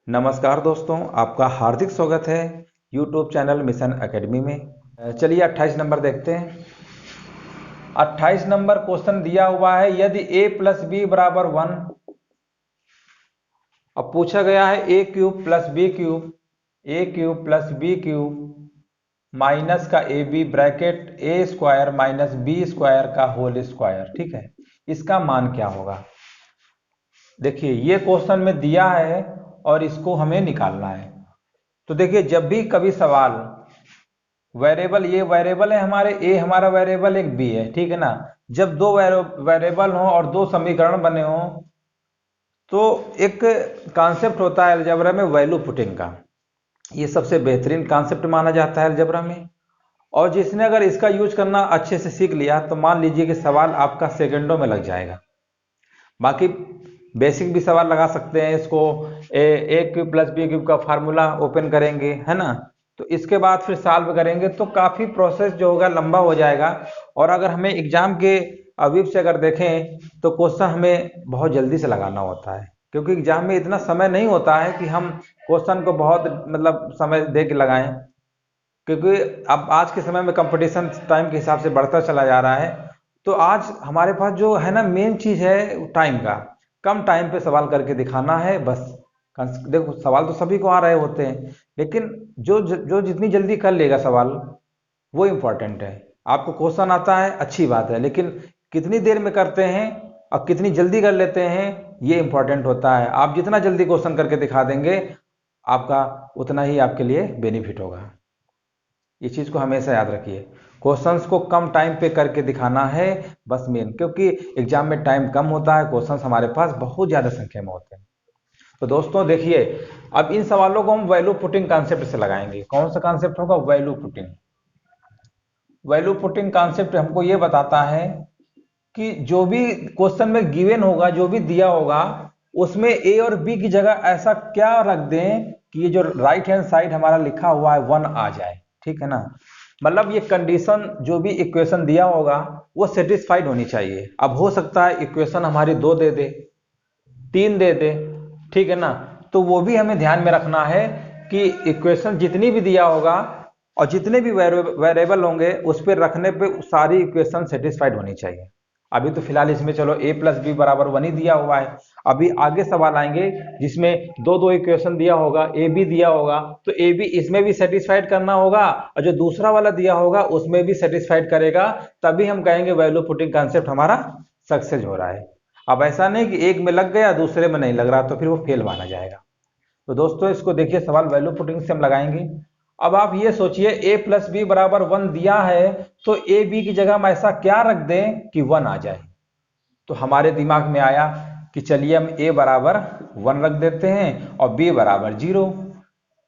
नमस्कार दोस्तों, आपका हार्दिक स्वागत है YouTube चैनल मिशन एकेडमी में। चलिए 28 नंबर देखते हैं। 28 नंबर क्वेश्चन दिया हुआ है, यदि a प्लस बी बराबर 1। अब पूछा गया है a cube plus B cube, a cube plus B cube minus का A B bracket A square minus B square का होल स्क्वायर। ठीक है, इसका मान क्या होगा? देखिए ये क्वेश्चन में दिया है और इसको हमें निकालना है। तो देखिए जब भी कभी सवाल वेरिएबल, ये वेरिएबल है हमारे, ए हमारा वेरिएबल, एक बी है, ठीक है ना। जब दो वेरिएबल हो और दो समीकरण बने हो तो एक कॉन्सेप्ट होता है अलजेब्रा में वैल्यू पुटिंग का। ये सबसे बेहतरीन कॉन्सेप्ट माना जाता है अलजेब्रा में, और जिसने अगर इसका यूज करना अच्छे से सीख लिया तो मान लीजिए कि सवाल आपका सेकंडों में लग जाएगा। बाकी बेसिक भी सवाल लगा सकते हैं इसको, ए क्यूब प्लस बी क्यूब का फार्मूला ओपन करेंगे, है ना। तो इसके बाद फिर सॉल्व करेंगे तो काफ़ी प्रोसेस जो होगा लंबा हो जाएगा। और अगर हमें एग्जाम के अवयव से अगर देखें तो क्वेश्चन हमें बहुत जल्दी से लगाना होता है, क्योंकि एग्जाम में इतना समय नहीं होता है कि हम क्वेश्चन को बहुत समय दे के लगाएं, क्योंकि अब आज के समय में कंपटीशन टाइम के हिसाब से बढ़ता चला जा रहा है। तो आज हमारे पास जो है ना मेन चीज़ है टाइम का, कम टाइम पे सवाल करके दिखाना है बस। देखो सवाल तो सभी को आ रहे होते हैं, लेकिन जो जितनी जल्दी कर लेगा सवाल वो इम्पोर्टेंट है। आपको क्वेश्चन आता है अच्छी बात है, लेकिन कितनी देर में करते हैं और कितनी जल्दी कर लेते हैं ये इम्पोर्टेंट होता है। आप जितना जल्दी क्वेश्चन करके दिखा देंगे आपका उतना ही आपके लिए बेनिफिट होगा। इस चीज़ को हमेशा याद रखिए, क्वेश्चंस को कम टाइम पे करके दिखाना है बस मेन, क्योंकि एग्जाम में टाइम कम होता है, क्वेश्चंस हमारे पास बहुत ज़्यादा संख्या में होते हैं। तो दोस्तों देखिए, अब इन सवालों को हम वैल्यू पुटिंग कॉन्सेप्ट से लगाएंगे। कौन सा कॉन्सेप्ट होगा? Value putting. Value putting concept हमको ये बताता है कि जो भी क्वेश्चन में गिवन होगा, जो भी दिया होगा, उसमें ए और बी की जगह ऐसा क्या रख दें कि ये जो राइट हैंड साइड हमारा लिखा हुआ है 1 आ जाए। ठीक है ना, मतलब ये कंडीशन जो भी इक्वेशन दिया होगा वो सेटिस्फाइड होनी चाहिए। अब हो सकता है इक्वेशन हमारी 2 दे दे, 3 दे दे, ठीक है ना। तो वो भी हमें ध्यान में रखना है कि इक्वेशन जितनी भी दिया होगा और जितने भी वेरिएबल होंगे उस पर रखने पे सारी इक्वेशन सेटिस्फाइड होनी चाहिए। अभी तो फिलहाल इसमें चलो a प्लस बी बराबर 1 ही दिया हुआ है। अभी आगे सवाल आएंगे जिसमें दो दो इक्वेशन दिया होगा, ए बी दिया होगा, तो ए बी इसमें भी सेटिस्फाइड करना होगा और जो दूसरा वाला दिया होगा उसमें भी सेटिस्फाइड करेगा, तभी हम कहेंगे वैल्यू पुटिंग कॉन्सेप्ट हमारा सक्सेस हो रहा है। अब ऐसा नहीं कि एक में लग गया दूसरे में नहीं लग रहा तो फिर वो फेल माना जाएगा। तो दोस्तों इसको देखिए, सवाल वैल्यू पुटिंग से हम लगाएंगे। अब आप ये सोचिए a प्लस बी बराबर 1 दिया है, तो ए बी की जगह हम ऐसा क्या रख दें कि 1 आ जाए। तो हमारे दिमाग में आया कि चलिए हम a बराबर 1 रख देते हैं और b बराबर 0,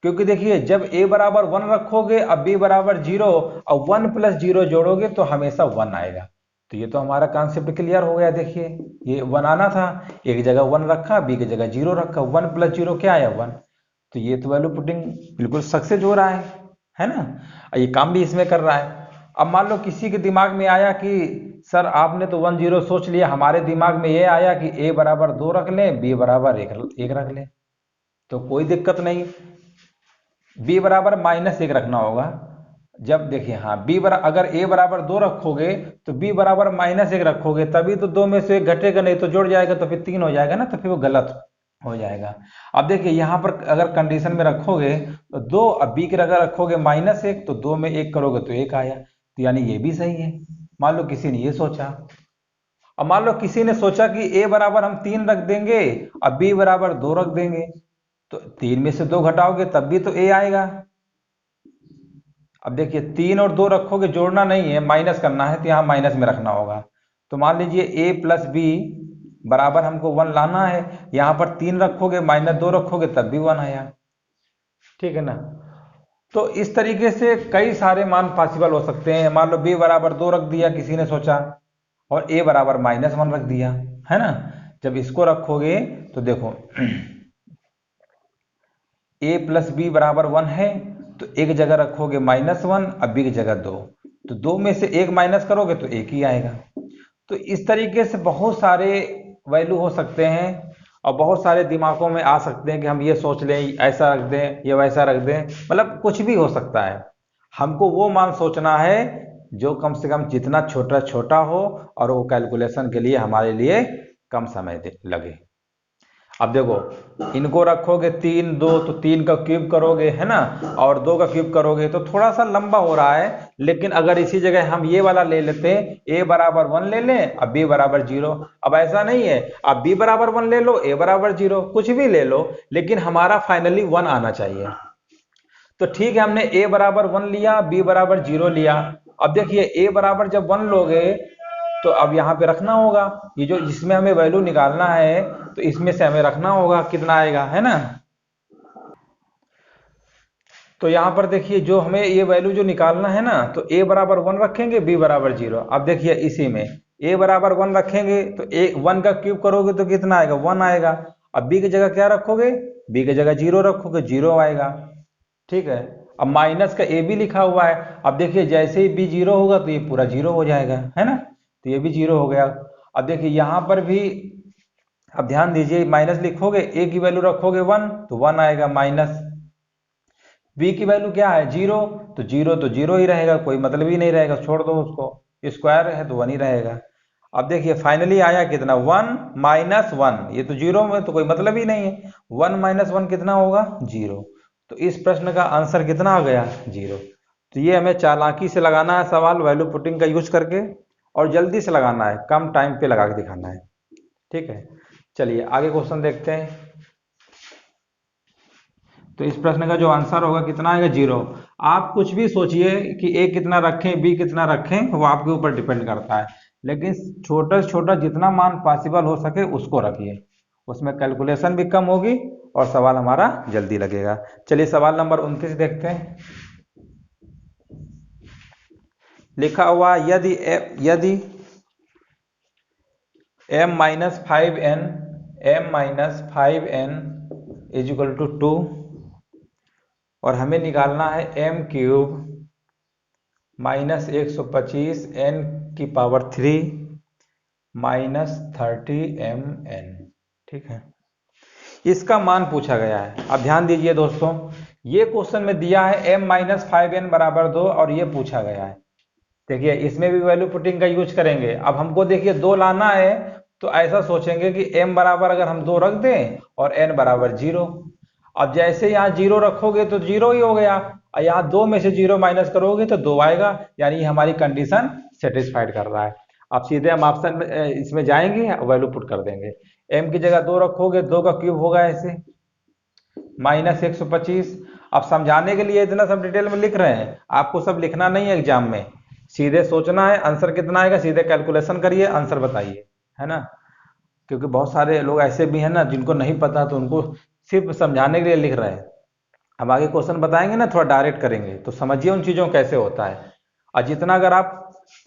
क्योंकि देखिए जब a बराबर 1 रखोगे अब b बराबर 0 और 1 प्लस 0 जोड़ोगे तो हमेशा 1 आएगा। तो ये तो हमारा कॉन्सेप्ट क्लियर हो गया। देखिए ये 1 आना था, एक जगह 1 रखा, b की जगह 0 रखा, 1 प्लस 0 क्या आया? 1। तो ये तो वैल्यू पुटिंग बिल्कुल सक्सेस हो रहा है ना। ये काम भी इसमें कर रहा है। अब मान लो किसी के दिमाग में आया कि सर आपने तो 1 0 सोच लिया, हमारे दिमाग में ये आया कि a बराबर 2 रख लें, b बराबर 1 रख लें। तो कोई दिक्कत नहीं, b बराबर -1 रखना होगा। जब देखिए हाँ b बराबर, अगर a बराबर 2 रखोगे तो b बराबर -1 रखोगे, तभी तो 2 में से 1 घटेगा, नहीं तो जुड़ जाएगा तो फिर 3 हो जाएगा ना, तो फिर वो गलत हो जाएगा। अब देखिए यहाँ पर अगर कंडीशन में रखोगे तो 2, अब b की जगह रखोगे -1 तो 2 में 1 करोगे तो 1 आया, तो यानी ये भी सही है। मान लो किसी ने ये सोचा। अब मान लो किसी ने सोचा कि a बराबर हम 3 रख देंगे और b बराबर 2 रख देंगे, तो 3 में से 2 घटाओगे तब भी तो a आएगा। अब देखिए 3 और 2 रखोगे, जोड़ना नहीं है, माइनस करना है, तो यहाँ माइनस में रखना होगा। तो मान लीजिए a प्लस बी बराबर हमको 1 लाना है, यहाँ पर 3 रखोगे -2 रखोगे तब भी 1 आया, ठीक है ना। तो इस तरीके से कई सारे मान पॉसिबल हो सकते हैं। मान लो b बराबर 2 रख दिया किसी ने सोचा और a बराबर -1 रख दिया, है ना। जब इसको रखोगे तो देखो a प्लस बी बराबर 1 है, तो एक जगह रखोगे -1 और b की जगह 2, तो 2 में से 1 माइनस करोगे तो 1 ही आएगा। तो इस तरीके से बहुत सारे वैल्यू हो सकते हैं। और बहुत सारे दिमागों में आ सकते हैं कि हम ये सोच लें, ऐसा रख दें, ये वैसा रख दें, मतलब कुछ भी हो सकता है। हमको वो मान सोचना है जो कम से कम जितना छोटा छोटा हो और वो कैलकुलेशन के लिए हमारे लिए कम समय लगे। अब देखो इनको रखोगे 3 2 तो 3 का क्यूब करोगे है ना, और 2 का क्यूब करोगे तो थोड़ा सा लंबा हो रहा है। लेकिन अगर इसी जगह हम ये वाला ले लेते a बराबर 1 ले लें, अब b बराबर 0। अब ऐसा नहीं है अब b बराबर 1 ले लो, a बराबर 0, कुछ भी ले लो, लेकिन हमारा फाइनली 1 आना चाहिए। तो ठीक है, हमने a बराबर 1 लिया, b बराबर 0 लिया। अब देखिए a बराबर जब 1 लोगे तो अब यहाँ पे रखना होगा, ये जो जिसमें हमें वैल्यू निकालना है तो इसमें से हमें रखना होगा कितना आएगा, है ना। तो यहाँ पर देखिए जो हमें ये वैल्यू जो निकालना है ना, तो a बराबर 1 रखेंगे, b बराबर 0। अब देखिए इसी में a बराबर 1 रखेंगे तो 1 का क्यूब करोगे तो कितना आएगा, 1 आएगा। अब b की जगह क्या रखोगे, b की जगह 0 रखोगे, 0 आएगा। ठीक है, अब माइनस का a भी लिखा हुआ है। अब देखिए जैसे ही b 0 होगा तो ये पूरा 0 हो जाएगा, है ना, तो ये भी 0 हो गया। अब देखिए यहाँ पर भी अब ध्यान दीजिए, माइनस लिखोगे, a की वैल्यू रखोगे 1 तो 1 आएगा माइनस, b की वैल्यू क्या है 0, तो 0 तो 0 ही रहेगा, कोई मतलब ही नहीं रहेगा, छोड़ दो उसको, स्क्वायर है तो 1 ही रहेगा। अब देखिए फाइनली आया कितना, 1 माइनस 1, ये तो 0 में तो कोई मतलब ही नहीं है, 1 माइनस 1 कितना होगा, 0। तो इस प्रश्न का आंसर कितना आ गया, 0। तो ये हमें चालाकी से लगाना है सवाल, वैल्यू पुटिंग का यूज करके, और जल्दी से लगाना है, कम टाइम पे लगा के दिखाना है। ठीक है, चलिए आगे क्वेश्चन देखते हैं। तो इस प्रश्न का जो आंसर होगा कितना आएगा, 0। आप कुछ भी सोचिए कि a कितना रखें, b कितना रखें, वो आपके ऊपर डिपेंड करता है, लेकिन छोटा से छोटा जितना मान पॉसिबल हो सके उसको रखिए, उसमें कैलकुलेशन भी कम होगी और सवाल हमारा जल्दी लगेगा। चलिए सवाल नंबर 29 देखते हैं। लिखा हुआ यदि m minus 5n is equal to 2 और हमें निकालना है m क्यूब माइनस 125 n की पावर 3 माइनस 30mn। ठीक है, इसका मान पूछा गया है। अब ध्यान दीजिए दोस्तों, ये क्वेश्चन में दिया है m माइनस 5n बराबर 2 और ये पूछा गया है। देखिए इसमें भी वैल्यू पुटिंग का यूज करेंगे। अब हमको देखिए 2 लाना है, तो ऐसा सोचेंगे कि m बराबर अगर हम 2 रख दें और n बराबर 0। अब जैसे यहाँ 0 रखोगे तो 0 ही हो गया, और यहाँ 2 में से 0 माइनस करोगे तो 2 आएगा, यानी हमारी कंडीशन सेटिस्फाइड कर रहा है। अब सीधे हम ऑप्शन में इसमें जाएंगे, वैल्यू पुट कर देंगे। m की जगह 2 रखोगे, 2 का क्यूब होगा ऐसे माइनस 125। अब समझाने के लिए इतना सब डिटेल में लिख रहे हैं, आपको सब लिखना नहीं है एग्जाम में, सीधे सोचना है आंसर कितना आएगा, सीधे कैलकुलेशन करिए आंसर बताइए, है ना। क्योंकि बहुत सारे लोग ऐसे भी हैं ना जिनको नहीं पता, तो उनको सिर्फ समझाने के लिए लिख रहे हैं। अब आगे क्वेश्चन बताएंगे ना, थोड़ा डायरेक्ट करेंगे तो समझिए उन चीज़ों कैसे होता है। और जितना अगर आप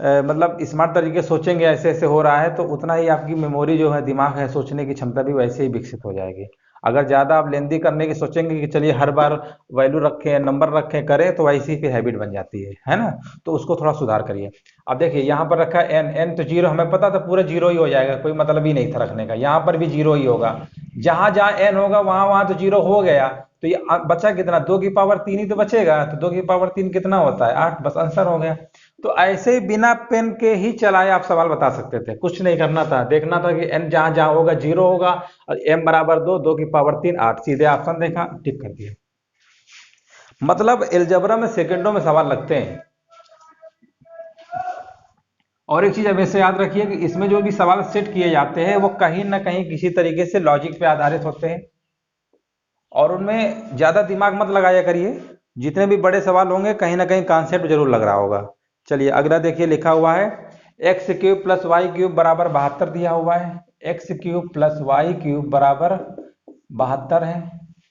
मतलब स्मार्ट तरीके से सोचेंगे ऐसे ऐसे हो रहा है, तो उतना ही आपकी मेमोरी जो है, दिमाग है, सोचने की क्षमता भी वैसे ही विकसित हो जाएगी। अगर ज़्यादा आप लेंदी करने की सोचेंगे कि चलिए हर बार वैल्यू रखें, नंबर रखें, करें, तो वैसी फिर हैबिट बन जाती है ना। तो उसको थोड़ा सुधार करिए। अब देखिए यहाँ पर रखा है n तो 0, हमें पता था पूरा 0 ही हो जाएगा, कोई मतलब ही नहीं था रखने का, यहाँ पर भी 0 ही होगा, जहां जहां n होगा वहां वहां तो 0 हो गया। तो ये बचा कितना, 2 की पावर 3 ही तो बचेगा, तो 2 की पावर 3 कितना होता है, 8, बस आंसर हो गया। तो ऐसे ही बिना पेन के ही चलाए आप सवाल बता सकते थे, कुछ नहीं करना था, देखना था कि n जहां जहां होगा 0 होगा, और m बराबर 2, 2 की पावर 3, 8, सीधे ऑप्शन देखा, टिक कर दिया। मतलब एलजेब्रा में सेकंडों में सवाल लगते हैं। और एक चीज हमेशा याद रखिए कि इसमें जो भी सवाल सेट किए जाते हैं वो कहीं ना कहीं किसी तरीके से लॉजिक पे आधारित होते हैं, और उनमें ज्यादा दिमाग मत लगाया करिए। जितने भी बड़े सवाल होंगे कहीं ना कहीं कॉन्सेप्ट जरूर लग रहा होगा। चलिए अगला देखिए, लिखा हुआ है x cube plus y cube बराबर 72 दिया हुआ है, x cube plus y cube बराबर 72 है।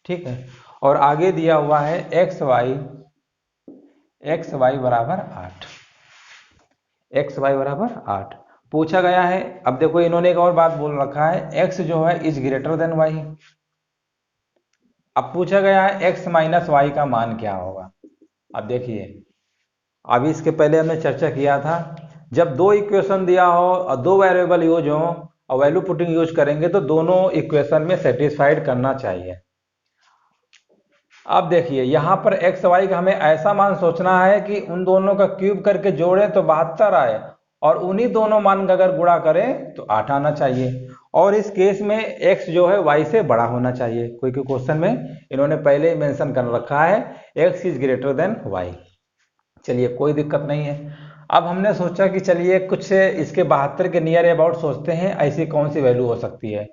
ठीक है, और आगे दिया हुआ है एक्स वाई बराबर 8, एक्स वाई बराबर 8 पूछा गया है। अब देखो इन्होंने एक और बात बोल रखा है, x जो है इज ग्रेटर देन y। अब पूछा गया है x माइनस वाई का मान क्या होगा। अब देखिए, अभी इसके पहले हमने चर्चा किया था, जब दो इक्वेशन दिया हो और दो वेरिएबल यूज हो और वैल्यू पुटिंग यूज करेंगे तो दोनों इक्वेशन में सेटिस्फाइड करना चाहिए। अब देखिए यहाँ पर एक्स वाई का हमें ऐसा मान सोचना है कि उन दोनों का क्यूब करके जोड़ें तो 72 आए, और उन्हीं दोनों मान का अगर गुणा करें तो 8 आना चाहिए। और इस केस में x जो है y से बड़ा होना चाहिए। कोई क्वेश्चन में इन्होंने पहले ही मेंशन कर रखा है x is greater than y। चलिए कोई दिक्कत नहीं है। अब हमने सोचा कि चलिए कुछ इसके 72 के नियर अबाउट सोचते हैं, ऐसी कौन सी वैल्यू हो सकती है।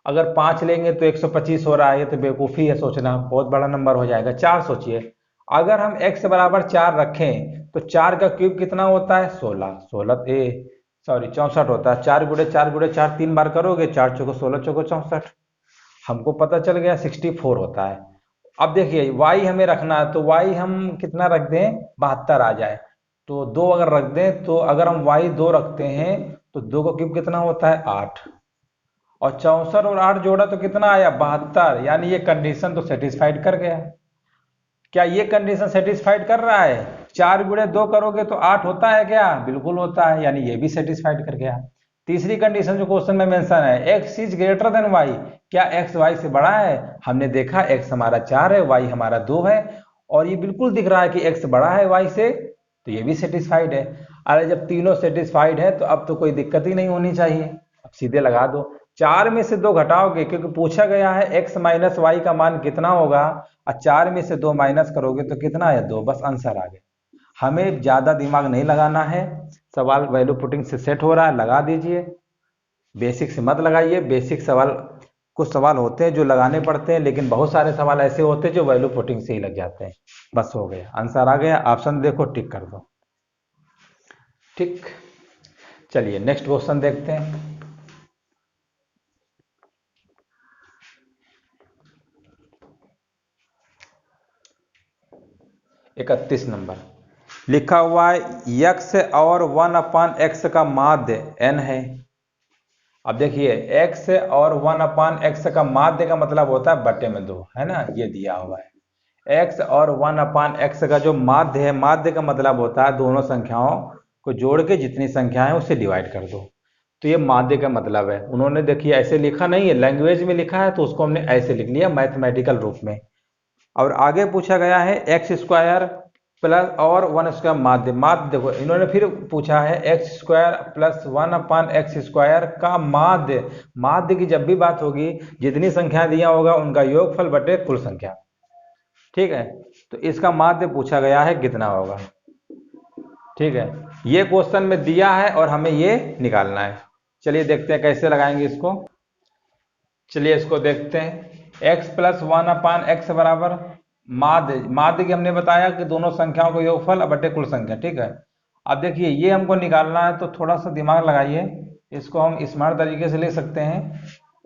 अगर 5 लेंगे तो 125 हो रहा है, तो बेवकूफ़ी है सोचना, बहुत बड़ा नंबर हो जाएगा। 4 सोचिए, अगर हम x बराबर 4 रखें तो 4 का क्यूब कितना होता है 16, 16 सॉरी 64 होता है। 4 गुणे 4 गुणे 4 3 बार करोगे, 4 चौको 16 चौको 64, हमको पता चल गया 64 होता है। अब देखिए y हमें रखना है, तो y हम कितना रख दें 72 आ जाए, तो 2 अगर रख दें, तो अगर हम y 2 रखते हैं तो 2 का क्यूब कितना होता है 8, और 64 और 8 जोड़ा तो कितना आया 72, यानी ये कंडीशन तो सेटिस्फाइड कर गया। क्या ये कंडीशन सेटिस्फाइड कर रहा है? 4 गुणे 2 करोगे तो 8 होता है क्या? बिल्कुल होता है, यानी ये भी सेटिस्फाइड कर गया। तीसरी कंडीशन जो क्वेश्चन में मेंशन है, x is greater than y, क्या x y से बड़ा है? हमने देखा x हमारा 4 है, y हमारा 2 है, और ये बिल्कुल दिख रहा है कि x बड़ा है y से, तो ये भी सेटिस्फाइड है। अरे जब तीनों सेटिस्फाइड है तो अब तो कोई दिक्कत ही नहीं होनी चाहिए, अब सीधे लगा दो। 4 में से 2 घटाओगे, क्योंकि पूछा गया है x माइनस वाई का मान कितना होगा, और 4 में से 2 माइनस करोगे तो कितना है 2, बस आंसर आ गया। हमें ज़्यादा दिमाग नहीं लगाना है, सवाल वैल्यू पुटिंग से सेट हो रहा है, लगा दीजिए। बेसिक से मत लगाइए, बेसिक सवाल कुछ सवाल होते हैं जो लगाने पड़ते हैं, लेकिन बहुत सारे सवाल ऐसे होते हैं जो वैल्यू पुटिंग से ही लग जाते हैं। बस हो गया, आंसर आ गया, ऑप्शन देखो टिक कर दो। ठीक, चलिए नेक्स्ट क्वेश्चन देखते हैं। 31 नंबर लिखा हुआ है, x और 1/x का माध्य n है। अब देखिए x और 1/x का माध्य का मतलब होता है बटे में 2, है ना, ये दिया हुआ है। x और 1/x का जो माध्य है, माध्य का मतलब होता है दोनों संख्याओं को जोड़ के जितनी संख्या है उससे डिवाइड कर दो, तो ये माध्य का मतलब है। उन्होंने देखिए ऐसे लिखा नहीं है, लैंग्वेज में लिखा है, तो उसको हमने ऐसे लिख लिया मैथमेटिकल रूप में। और आगे पूछा गया है एक्स स्क्वायर प्लस और 1 स्क्वायर माध्य, माध्य देखो इन्होंने फिर पूछा है x square plus 1/x square का माध्य। माध्य की जब भी बात होगी, जितनी संख्या दिया होगा उनका योगफल बटे कुल संख्या, ठीक है। तो इसका माध्य पूछा गया है कितना होगा, ठीक है। ये क्वेश्चन में दिया है और हमें ये निकालना है। चलिए देखते हैं कैसे लगाएंगे इसको। चलिए इसको देखते हैं। x प्लस 1/x बराबर माध्य, माध्य की हमने बताया कि दोनों संख्याओं को योगफल बटे कुल संख्या, ठीक है। अब देखिए ये हमको निकालना है, तो थोड़ा सा दिमाग लगाइए, इसको हम स्मार्ट तरीके से लिख सकते हैं।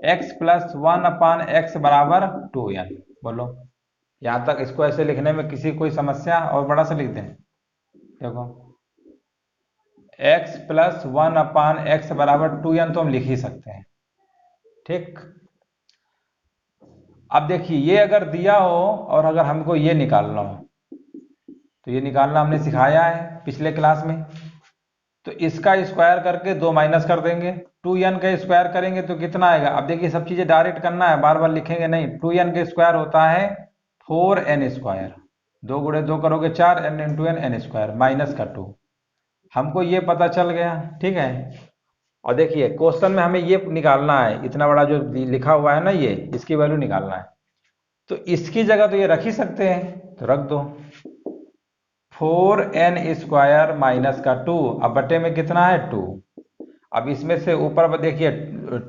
x प्लस 1/x बराबर 2n। बोलो यहाँ तक इसको ऐसे लिखने में किसी कोई समस्या? और बड़ा सा लिख दें, देखो x प्लस 1/x बराबर 2n तो हम लिख ही सकते हैं, ठीक। अब देखिए ये अगर दिया हो और अगर हमको ये निकालना हो, तो ये निकालना हमने सिखाया है पिछले क्लास में। तो इसका स्क्वायर करके 2 माइनस कर देंगे, 2n का स्क्वायर करेंगे तो कितना आएगा। अब देखिए सब चीजें डायरेक्ट करना है, बार बार लिखेंगे नहीं। 2n का स्क्वायर होता है 4n स्क्वायर, 2 गुणे 2 करोगे 4, n into n n square minus का 2, हमको ये पता चल गया, ठीक है। और देखिए क्वेश्चन में हमें ये निकालना है, इतना बड़ा जो लिखा हुआ है ना, ये इसकी वैल्यू निकालना है। तो इसकी जगह तो ये रख ही सकते हैं, तो रख दो 4n स्क्वायर माइनस का 2, अब बटे में कितना है 2। अब इसमें से ऊपर देखिए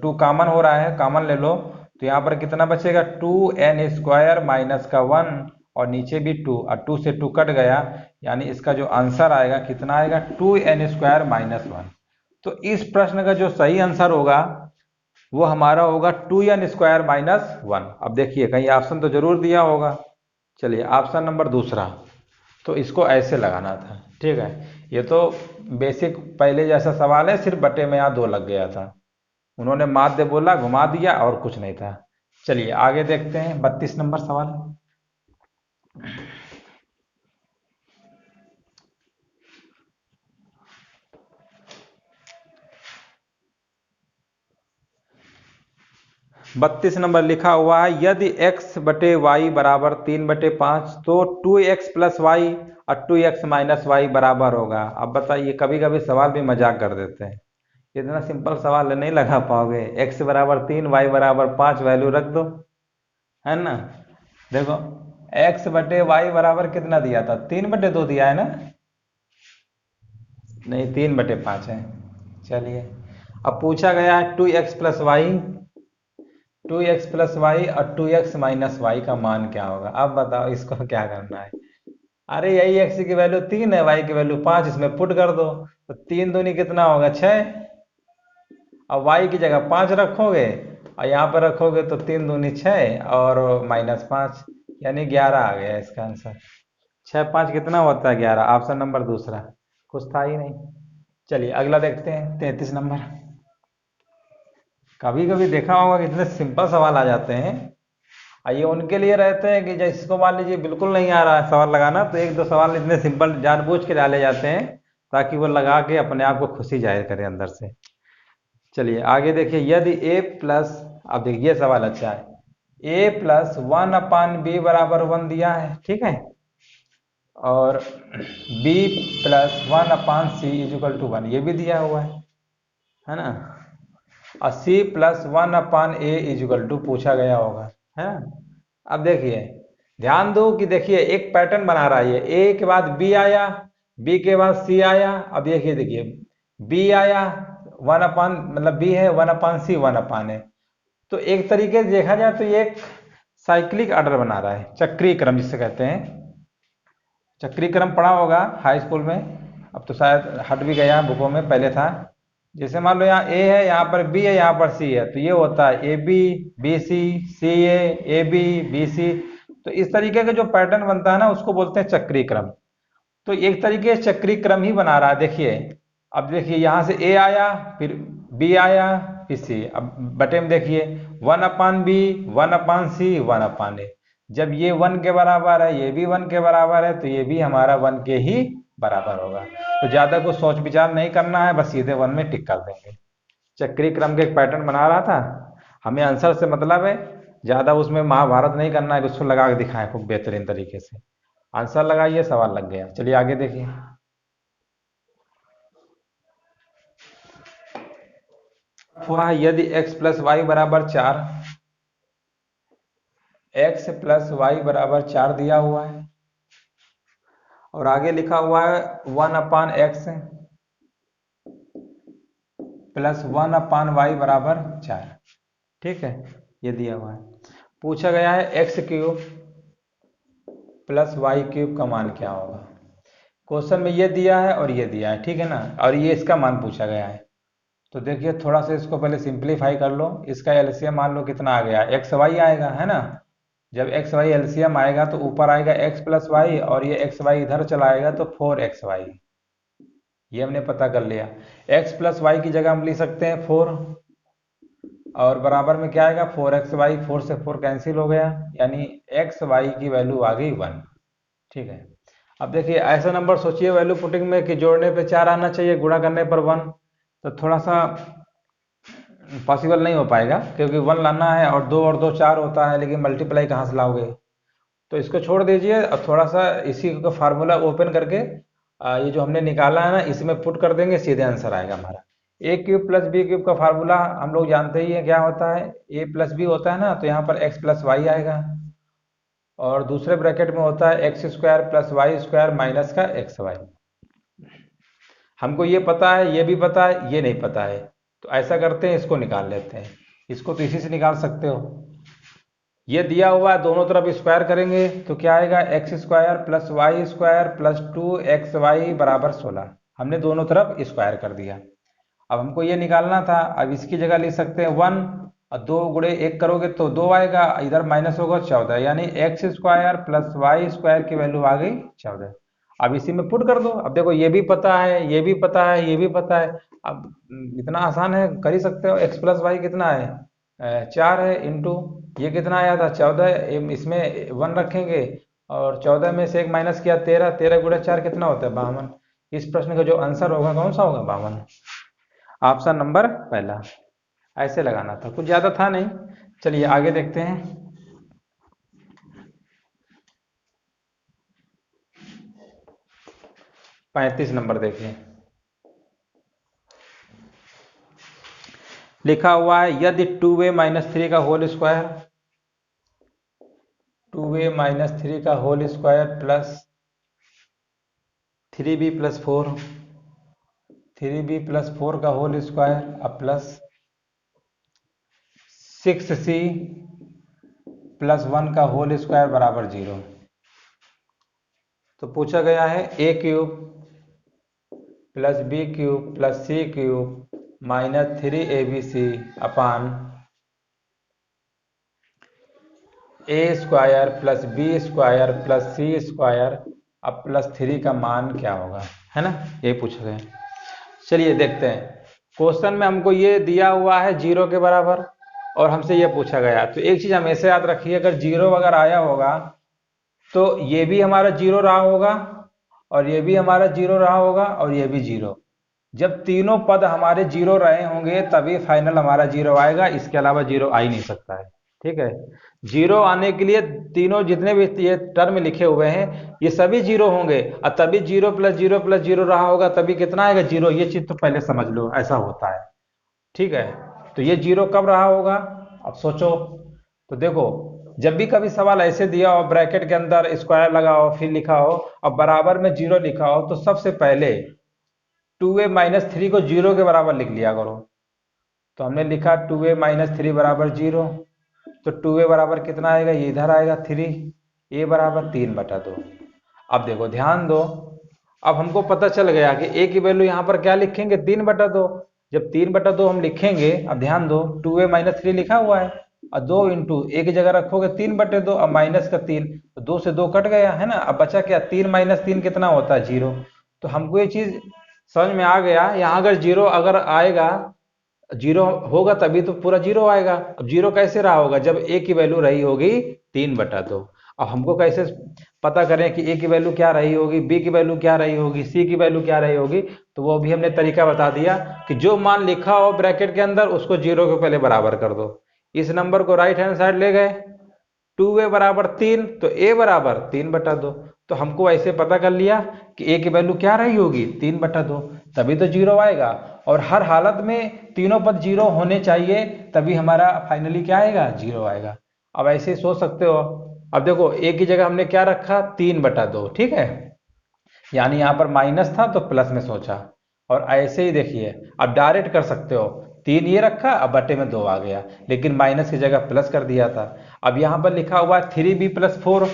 2 कॉमन हो रहा है, कॉमन ले लो, तो यहाँ पर कितना बचेगा 2n स्क्वायर माइनस का 1, और नीचे भी 2, और 2 से 2 कट गया, यानी इसका जो आंसर आएगा कितना आएगा 2n स्क्वायर माइनस 1। तो इस प्रश्न का जो सही आंसर होगा वो हमारा होगा 2n स्क्वायर माइनस 1। अब देखिए कहीं ऑप्शन तो जरूर दिया होगा। चलिए ऑप्शन नंबर दूसरा, तो इसको ऐसे लगाना था, ठीक है। ये तो बेसिक पहले जैसा सवाल है, सिर्फ बटे में यहाँ 2 लग गया था, उन्होंने माध्य बोला घुमा दिया और कुछ नहीं था। चलिए आगे देखते हैं 32 नंबर सवाल। 32 नंबर लिखा हुआ है यदि x बटे वाई बराबर 3/5 तो 2x प्लस वाई और 2x माइनस वाई बराबर होगा। अब बताइए, कभी कभी सवाल भी मजाक कर देते हैं, इतना सिंपल सवाल नहीं लगा पाओगे। x बराबर 3 वाई बराबर 5 वैल्यू रख दो, है ना। देखो x बटे वाई बराबर कितना दिया था, 3/2 दिया है ना, नहीं 3/5 है। चलिए अब पूछा गया है 2x plus Y, 2x plus Y और 2x माइनस वाई का मान क्या होगा। अब बताओ इसको क्या करना है। अरे यही x की वैल्यू 3 है, y की वैल्यू 5, इसमें पुट कर दो तो 3 दूनी कितना होगा 6, अब y की जगह 5 रखोगे और यहाँ पर रखोगे तो 3 दूनी 6 और -5 यानी 11 आ गया इसका आंसर। 6 5 कितना होता है 11, ऑप्शन नंबर दूसरा, कुछ था ही नहीं। चलिए अगला देखते हैं 33 नंबर। कभी कभी देखा होगा कि इतने सिंपल सवाल आ जाते हैं, ये उनके लिए रहते हैं कि जिसको मान लीजिए बिल्कुल नहीं आ रहा है सवाल लगाना, तो एक दो सवाल इतने सिंपल जानबूझ के डाले जाते हैं ताकि वो लगा के अपने आप को खुशी जाहिर करे अंदर से। चलिए आगे देखिए, यदि a प्लस, अब देखिए ये सवाल अच्छा है, a प्लस 1/b बराबर 1 दिया है, ठीक है, और b plus 1/c is equal to 1 ये भी दिया हुआ है ना, और c plus 1/a is equal to पूछा गया होगा, है ना। अब देखिए ध्यान दो कि देखिए एक पैटर्न बना रहा है, ये a के बाद b आया, b के बाद c आया, अब देखिए b आया 1/, मतलब b है 1/c 1/a, तो एक तरीके से देखा जाए तो ये एक साइक्लिक ऑर्डर बना रहा है, चक्रीय क्रम जिसे कहते हैं। चक्रीय क्रम पढ़ा होगा हाई स्कूल में, अब तो शायद हट भी गया बुकों में, पहले था। जैसे मान लो यहाँ a है, यहाँ पर b है, यहाँ पर c है, तो ये होता है a b b c c a b b c. तो इस तरीके का जो पैटर्न बनता है ना उसको बोलते हैं चक्रीय क्रम। तो एक तरीके से चक्रीय क्रम ही बना रहा है। देखिए अब देखिए यहाँ से a आया, फिर b आया, फिर c, अब बटे में देखिए 1/b 1/c 1/a, जब ये 1 के बराबर है, ये भी 1 के बराबर है, तो ये भी हमारा 1 के ही बराबर होगा। तो ज्यादा कुछ सोच विचार नहीं करना है, बस सीधे 1 में टिक कर देंगे। चक्रीय क्रम के एक पैटर्न बना रहा था, हमें आंसर से मतलब है, ज्यादा उसमें महाभारत नहीं करना है, उसको लगा के दिखाएं खूब बेहतरीन तरीके से। आंसर लगाइए, सवाल लग गया। चलिए आगे देखिए, हुआ है यदि x प्लस वाई बराबर 4, x प्लस वाई बराबर 4 दिया हुआ है, और आगे लिखा हुआ है 1/x प्लस 1/y बराबर 4, ठीक है, ये दिया हुआ है। पूछा गया है x cube plus y cube का मान क्या होगा। क्वेश्चन में ये दिया है और ये दिया है, ठीक है ना, और ये इसका मान पूछा गया है। तो देखिए थोड़ा सा इसको पहले सिंप्लीफाई कर लो, इसका एलसीएम मान लो कितना आ गया, एक्स वाई आएगा, है ना। जब एक्स वाई एलसीएम आएगा तो ऊपर आएगा एक्स प्लस वाई, और ये एक्स वाई इधर चला आएगा तो 4xy, ये हमने पता कर लिया। एक्स प्लस वाई की जगह हम लिख सकते हैं 4, और बराबर में क्या आएगा 4xy, 4 से 4 कैंसिल हो गया, यानी एक्स वाई की वैल्यू आ गई 1, ठीक है। अब देखिए ऐसा नंबर सोचिए वैल्यू पुटिंग में कि जोड़ने पे 4 आना चाहिए, गुणा करने पर 1, तो थोड़ा सा पॉसिबल नहीं हो पाएगा, क्योंकि 1 लाना है और 2 4 होता है, लेकिन मल्टीप्लाई कहाँ से लाओगे। तो इसको छोड़ दीजिए और थोड़ा सा इसी का फार्मूला ओपन करके ये जो हमने निकाला है ना इसमें पुट कर देंगे, सीधे आंसर आएगा हमारा। ए क्यूब प्लस बी क्यूब का फार्मूला हम लोग जानते ही है क्या होता है, ए प्लस बी होता है ना, तो यहाँ पर एक्स प्लस वाई आएगा, और दूसरे ब्रैकेट में होता है x square plus y square minus का एक्स वाई। हमको ये पता है, ये भी पता है, ये नहीं पता है, तो ऐसा करते हैं इसको निकाल लेते हैं। इसको तो इसी से निकाल सकते हो, ये दिया हुआ है, दोनों तरफ स्क्वायर करेंगे तो क्या आएगा, x square plus y square plus 2xy बराबर 16, हमने दोनों तरफ स्क्वायर कर दिया। अब हमको ये निकालना था, अब इसकी जगह लिख सकते हैं 1, और 2 गुणे 1 करोगे तो 2 आएगा, इधर माइनस होगा 14, यानी x square plus y square की वैल्यू आ गई 14। अब इसी में पुट कर दो, अब देखो ये भी पता है, ये भी पता है, ये भी पता है, अब इतना आसान है, कर ही सकते हो। एक्स प्लस वाई कितना है 4 है, इंटू ये कितना आया था 14, इसमें 1 रखेंगे, और 14 में से 1 माइनस किया 13, 13 गुणे 4 कितना होता है 52। इस प्रश्न का जो आंसर होगा कौन सा होगा 52, ऑप्शन नंबर पहला। ऐसे लगाना था, कुछ ज्यादा था नहीं, चलिए आगे देखते हैं। पैंतीस नंबर देखिए, लिखा हुआ है यदि 2a माइनस थ्री का whole square, 2a minus three का whole square plus 3b plus four, 3b plus four का होल स्क्वायर अब प्लस 6c प्लस वन का होल स्क्वायर बराबर 0। तो पूछा गया है a cube plus B cube plus C cube minus 3abc upon A square plus B square plus C square अब plus 3 का मान क्या होगा, है ना, ये पूछा गया। चलिए देखते हैं, क्वेश्चन में हमको ये दिया हुआ है 0 के बराबर और हमसे ये पूछा गया। तो एक चीज हमेशा याद रखिए, अगर 0 अगर आया होगा तो ये भी हमारा 0 रहा होगा और ये भी हमारा 0 रहा होगा और ये भी 0। जब तीनों पद हमारे 0 रहे होंगे तभी फाइनल हमारा 0 आएगा, इसके अलावा 0 आ ही नहीं सकता है। ठीक है, 0 आने के लिए तीनों जितने भी ये टर्म लिखे हुए हैं ये सभी 0 होंगे और तभी 0 प्लस 0 प्लस 0 रहा होगा, तभी कितना आएगा 0। ये चीज तो पहले समझ लो, ऐसा होता है। ठीक है, तो ये 0 कब रहा होगा, अब सोचो। तो देखो, जब भी कभी सवाल ऐसे दिया हो ब्रैकेट के अंदर स्क्वायर लगा हो फिर लिखा हो और बराबर में 0 लिखा हो, तो सबसे पहले 2a माइनस थ्री को 0 के बराबर लिख लिया करो। तो हमने लिखा 2a माइनस थ्री बराबर 0, तो 2a बराबर कितना आएगा, ये इधर आएगा 3, a बराबर 3/2। अब देखो ध्यान दो, अब हमको पता चल गया कि a की वैल्यू यहाँ पर क्या लिखेंगे, 3/2। जब 3/2 हम लिखेंगे, अब ध्यान दो 2a माइनस थ्री लिखा हुआ है और 2 इंटू ए की जगह रखोगे 3/2 और माइनस का 3, तो 2 से 2 कट गया है ना। अब बचा क्या, 3 माइनस 3 कितना होता है 0। तो हमको ये चीज समझ में आ गया, यहाँ अगर 0 अगर आएगा, 0 होगा तभी तो पूरा 0 आएगा। अब 0 कैसे रहा होगा, जब a की वैल्यू रही होगी 3/2। अब हमको कैसे पता करें कि a की वैल्यू क्या रही होगी, b की वैल्यू क्या रही होगी, c की वैल्यू क्या रही होगी, तो वो भी हमने तरीका बता दिया कि जो मान लिखा हो ब्रैकेट के अंदर उसको 0 के पहले बराबर कर दो। इस नंबर को राइट हैंड साइड ले गए, 2a बराबर 3 तो a बराबर 3/2। तो हमको ऐसे पता कर लिया कि a की वैल्यू क्या रही होगी 3/2, तभी तो 0 आएगा। और हर हालत में तीनों पद 0 होने चाहिए, तभी हमारा फाइनली क्या आएगा 0 आएगा। अब ऐसे सोच सकते हो। अब देखो a की जगह हमने क्या रखा 3/2, ठीक है, यानी यहाँ पर माइनस था तो प्लस में सोचा। और ऐसे ही देखिए अब डायरेक्ट कर सकते हो, 3 ये रखा अब बटे में 2 आ गया, लेकिन माइनस की जगह प्लस कर दिया था। अब यहाँ पर लिखा हुआ है 3b plus four,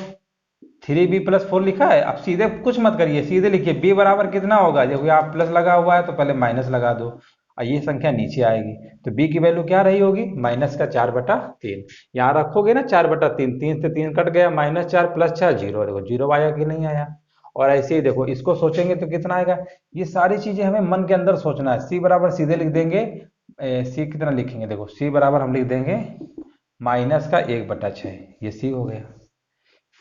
3b plus four लिखा है। अब सीधे कुछ मत करिए, सीधे लिखिए b बराबर कितना होगा, देखो यहाँ प्लस लगा हुआ है तो पहले माइनस लगा दो और ये संख्या नीचे आएगी। तो b की वैल्यू क्या रही होगी, माइनस का 4/3। यहाँ रखोगे ना 4/3, 3 से 3 कट गया, -4 + 4 0, देखो 0 आया कि नहीं आया। और ऐसे ही देखो इसको सोचेंगे तो कितना आएगा। ये सारी चीजें हमें मन के अंदर सोचना है। c बराबर सीधे लिख देंगे, c कितना लिखेंगे, देखो c बराबर हम लिख देंगे माइनस का 1/6, ये c हो गया।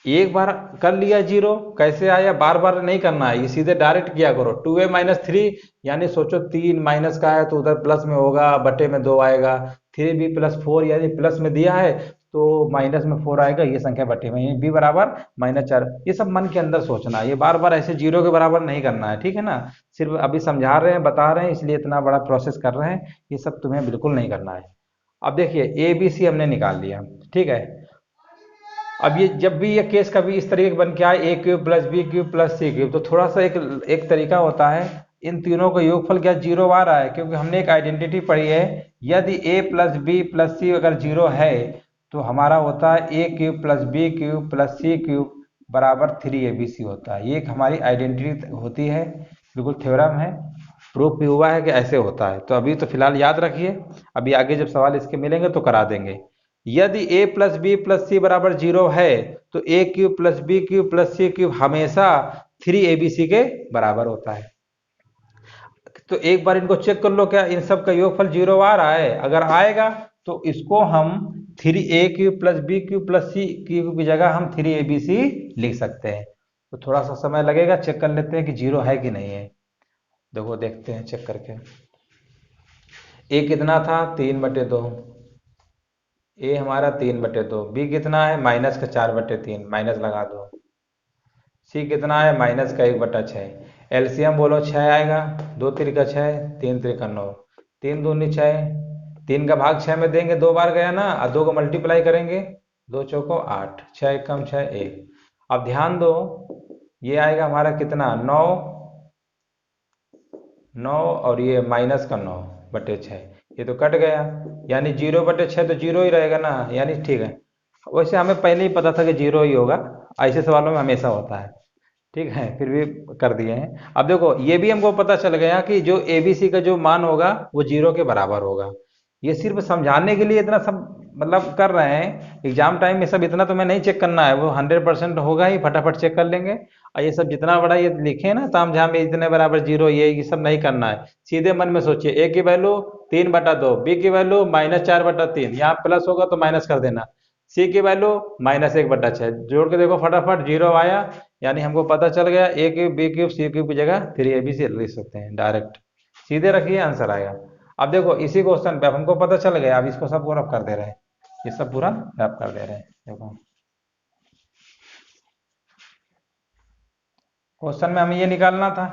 एक बार कर लिया 0, कैसे आया, बार बार नहीं करना है, ये सीधे डायरेक्ट किया करो। 2a माइनस थ्री, यानी सोचो 3 माइनस का है तो उधर प्लस में होगा, बटे में 2 आएगा। 3b प्लस फोर, यानी प्लस में दिया है तो माइनस में 4 आएगा, ये संख्या बटे में, b बराबर -4। ये सब मन के अंदर सोचना है, ये बार बार ऐसे 0 के बराबर नहीं करना है, ठीक है ना। सिर्फ अभी समझा रहे हैं, बता रहे हैं, इसलिए इतना बड़ा प्रोसेस कर रहे हैं, ये सब तुम्हें बिल्कुल नहीं करना है। अब देखिए ए बी सी हमने निकाल लिया, ठीक है। अब ये जब भी ये केस कभी इस तरीके बन के आए, A cube plus B cube plus C cube, तो थोड़ा सा एक तरीका होता है, इन तीनों का योगफल क्या 0 आ रहा है, क्योंकि हमने एक आइडेंटिटी पढ़ी है, यदि a plus B plus C अगर 0 है तो हमारा होता है A cube plus B cube plus C cube बराबर 3abc होता है। ये एक हमारी आइडेंटिटी होती है, बिल्कुल थ्योरम है, प्रूफ भी हुआ है कि ऐसे होता है। तो अभी तो फिलहाल याद रखिए, अभी आगे जब सवाल इसके मिलेंगे तो करा देंगे। यदि a plus B plus c बराबर 0 है तो a cube plus B cube plus C cube हमेशा 3abc के बराबर होता है। तो एक बार इनको चेक कर लो, क्या इन सब का योगफल 0 आ रहा है, अगर आएगा तो इसको हम 3a cube plus B cube plus सी क्यूब की जगह हम 3abc लिख सकते हैं। तो थोड़ा सा समय लगेगा, चेक कर लेते हैं कि 0 है कि नहीं है। देखो देखते हैं चेक करके, a कितना था 3/2, ए हमारा 3/2, बी कितना है -4/3, माइनस लगा दो। सी कितना है -1/6। एलसीएम बोलो 6 आएगा, 2 त्रिका 6, 3 त्रिका 9, 3 दूनी 6, 3 का भाग 6 में देंगे, 2 बार गया ना, और 2 को मल्टीप्लाई करेंगे, 2 चौको 8, 6 एकम 6 1। अब ध्यान दो, ये आएगा हमारा कितना 9, 9 और ये -9/6, ये तो कट गया, यानी 0/6 तो 0 ही रहेगा ना, यानी ठीक है। वैसे हमें पहले ही पता था कि 0 ही होगा, ऐसे सवालों में हमेशा होता है, ठीक है, फिर भी कर दिए हैं। अब देखो ये भी हमको पता चल गया कि जो एबीसी का जो मान होगा वो 0 के बराबर होगा। ये सिर्फ समझाने के लिए इतना सब मतलब कर रहे हैं, एग्जाम टाइम में सब इतना तुम्हें नहीं चेक करना है, वो 100% होगा ही, फटाफट चेक कर लेंगे। और ये सब जितना बड़ा ये लिखे ना ताम झाम में, इतने बराबर 0, ये सब नहीं करना है। सीधे मन में सोचिए, ए की वैल्यू 3/2, बी की वैल्यू -4/3, यहाँ प्लस होगा तो माइनस कर देना, सी की वैल्यू -1/6, जोड़ के देखो फटाफट 0 आया, यानी हमको पता चल गया ए cube B cube C cube की जगह 3abc लिख सकते हैं डायरेक्ट, सीधे रखिए आंसर आएगा। अब देखो इसी क्वेश्चन पे अब हमको पता चल गया, अब इसको सब पूरा कर दे रहे हैं, ये सब पूरा रैप कर दे रहे हैं। देखो क्वेश्चन में हमें ये निकालना था,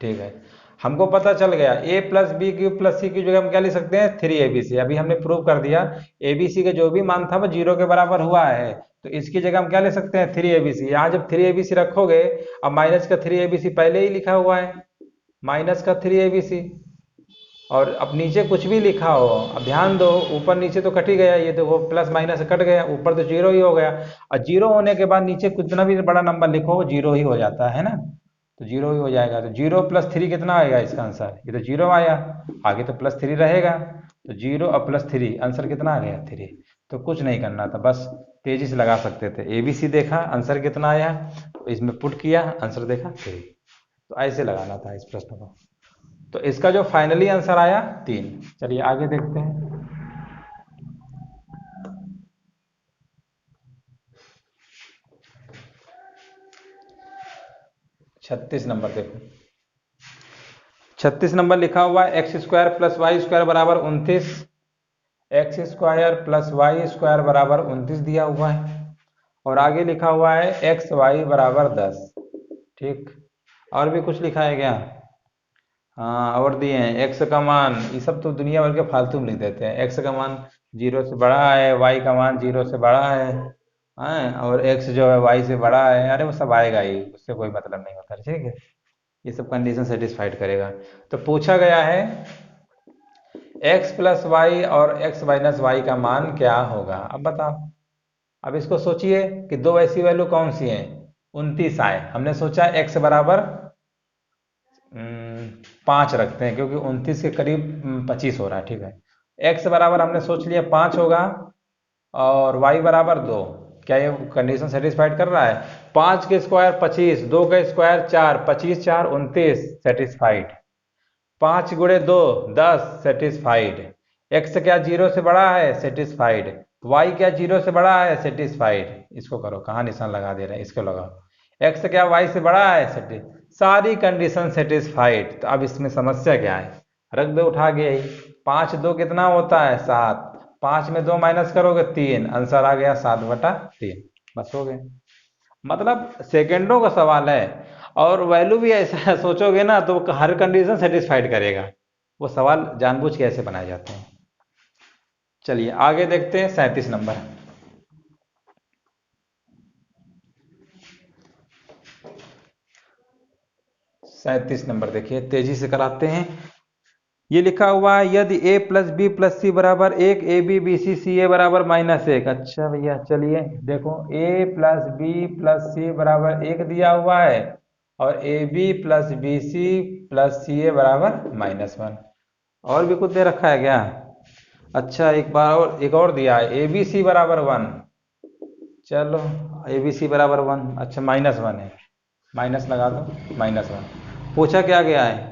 ठीक है, हमको पता चल गया ए प्लस बी क्यूब प्लस सी की जगह हम क्या लिख सकते हैं 3abc। अभी हमने प्रूव कर दिया एबीसी का जो भी मान था वो 0 के बराबर हुआ है, तो इसकी जगह हम क्या ले सकते हैं 3abc। यहाँ जब 3abc रखोगे, अब माइनस का 3abc पहले ही लिखा हुआ है, माइनस का 3abc, और अब नीचे कुछ भी लिखा हो, अब ध्यान दो ऊपर नीचे तो कट ही गया, ये तो वो प्लस माइनस कट गया, ऊपर तो 0 ही हो गया, और 0 होने के बाद नीचे कितना भी बड़ा नंबर लिखो वो 0 ही हो जाता है ना, तो 0 ही हो जाएगा। तो 0 + 3 कितना आएगा इसका आंसर, ये तो 0 आया, आगे तो +3 रहेगा, तो 0 और +3 आंसर कितना आ गया 3। तो कुछ नहीं करना था, बस तेजी से लगा सकते थे, ABC देखा आंसर कितना आया, तो इसमें पुट किया आंसर देखा 3, तो ऐसे लगाना था इस प्रश्न को। तो इसका जो फाइनली आंसर आया 3। चलिए आगे देखते हैं। 36 नंबर देखो, 36 नंबर लिखा हुआ है x² + y² बराबर 29, x² + y² बराबर 29 दिया हुआ है, और आगे लिखा हुआ है xy बराबर 10, ठीक। और भी कुछ लिखा है क्या, हाँ और दिए हैं एक्स का मान, ये सब तो दुनिया भर के फालतू में लिख देते हैं, एक्स का मान 0 से बड़ा है, वाई का मान 0 से बड़ा है, हाँ, और एक्स जो है वाई से बड़ा है, अरे वो सब आएगा ही, उससे कोई मतलब नहीं होता, ठीक है, ये सब कंडीशन सेटिस्फाइड करेगा। तो पूछा गया है x + y और x - y का मान क्या होगा, अब बताओ। अब इसको सोचिए कि दो ऐसी वैल्यू कौन सी हैं, 29 आए, हमने सोचा x बराबर 5 रखते हैं, क्योंकि 29 के करीब 25 हो रहा है, ठीक है। x बराबर हमने सोच लिया 5 होगा, और y बराबर 2, क्या ये कंडीशन सेटिस्फाइड कर रहा है, 5 के स्क्वायर 25, 2 का स्क्वायर 4, 25 4 29 सेटिस्फाइड, 5 गुणे 2 10 सेटिस्फाइड, x क्या 0 से बड़ा है सेटिस्फाइड, y क्या 0 से बड़ा है सेटिस्फाइड, इसको करो, कहाँ निशान लगा दे रहे हैं, इसको लगाओ, x क्या y से बड़ा है सारी कंडीशन सेटिस्फाइड। तो अब इसमें समस्या क्या है, रख दो उठा के ही, 5 2 कितना होता है 7, 5 में 2 माइनस करोगे 3, आंसर आ गया 7/3, बस हो गए। मतलब सेकंडों का सवाल है, और वैल्यू भी ऐसा सोचोगे ना तो हर कंडीशन सेटिस्फाइड करेगा, वो सवाल जानबूझ के ऐसे बनाए जाते हैं। चलिए आगे देखते हैं 37 नंबर। 37 नंबर देखिए, तेजी से कराते हैं। ये लिखा हुआ है यदि a + b + c बराबर 1, a b b c c a बराबर -1। अच्छा भैया चलिए देखो, a + b + c बराबर 1 दिया हुआ है, और a b + b c + c a बराबर -1, और भी कुछ दे रखा है क्या, अच्छा एक बार और, एक और दिया है ए बी सी बराबर 1, चलो ए बी सी बराबर 1, अच्छा -1 है, माइनस लगा दो -1। पूछा क्या गया है